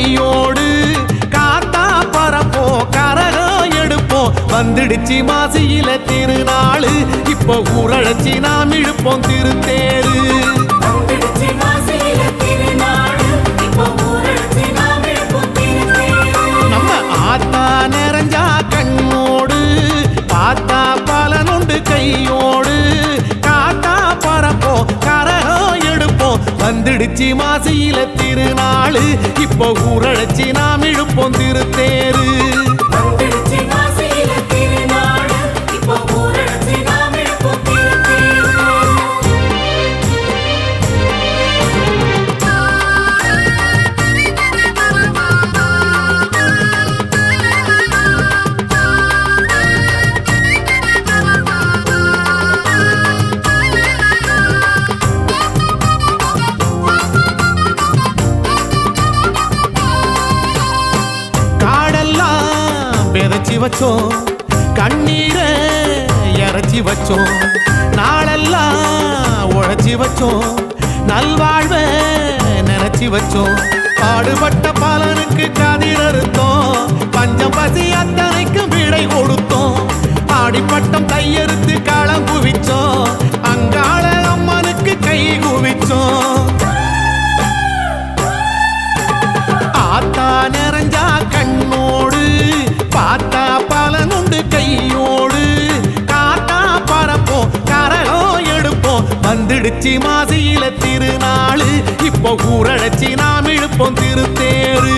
கையோடு காத்தா பறப்போம் கரகம் எடுப்போம் வந்துடுச்சு மாசியில திருநாளு இப்போ ஊரழைச்சி நாம் இழுப்போம் திருத்தேரு நம்ம ஆத்தா நிறைஞ்சா கண்ணோடு பார்த்தா பலனுண்டு கையோடு காத்தா பறப்போம் கரகம் எடுப்போம் வந்துடுச்சு மாசியில திருநாளு இப்போ ஊரழைச்சி நாம் இழுப்போம் திருத்தேரு விதைச்சி வச்சோம் கண்ணீரை இறைச்சி வச்சோம் நாளெல்லாம் உழைச்சி வச்சோம் நல்வாழ்வை நினைச்சி வச்சோம் பாடுபட்ட பலனுக்கு கதிர் அறுத்தோம் பஞ்சம் பசி அத்தனைக்கும் விடை கொடுத்தோம் ஆடிப்பட்டம் கையறுத்து களம் குவிச்சோம் அங்காள அம்மனுக்கு கை குவிச்சோம் ஆத்தா நிறைஞ்சா கண்ணோடு பார்த்தா பலனுண்டு கையோடு காத்தா பறப்போம் கரகம் எடுப்போம் வந்துடுச்சு மாசியில திருநாளு இப்போ ஊரழைச்சி நாம் இழுப்போம் திருத்தேரு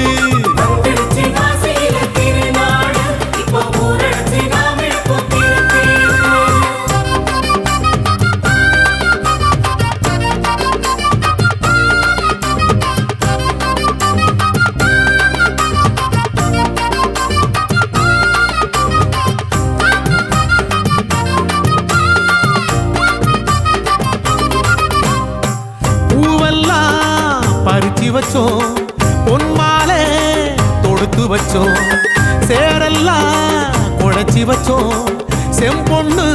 பறிச்சு வச்சோம் பொன்மாலை தொடுத்து வச்சோம் சேரெல்லாம் குழைச்சி வச்சோம் செம்பொண்ணு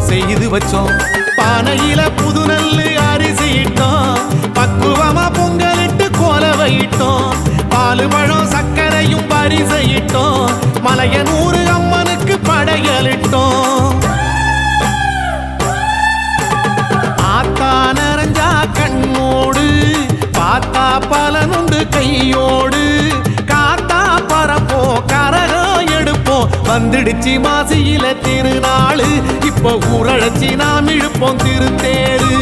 செய்து வச்சோம் பானையில புது நெல்லு அரிசி இட்டோம் பக்குவமா பொங்கலிட்டு கோலவையிட்டோம் பாலு பழம் சர்க்கரையும் பரிசையிட்டோம் மலையனூர் அம்மனுக்கு படையலிட்டோம் ஆத்தா நிறைஞ்சா கண்ணோடு பார்த்தா பலனுண்டு கையோடு காத்தா பறப்போ கரகம் எடுப்போம் வந்துடுச்சு மாசியில திருநாளு இப்போ ஊரழைச்சி நாம் இழுப்போம் திருத்தேரு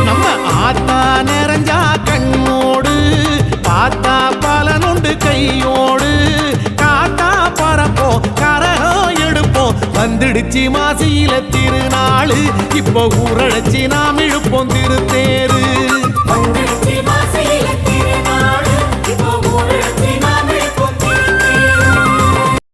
நம்ம ஆத்தா நிறைஞ்சா கண்ணோடு பார்த்தா பலனுண்டு கையோடு காத்தா பறப்போ கரகம் எடுப்போம் வந்துடுச்சு மாசியில திருநாளு இப்போ ஊரழைச்சி நாம் இழுப்போம் திருத்தேரு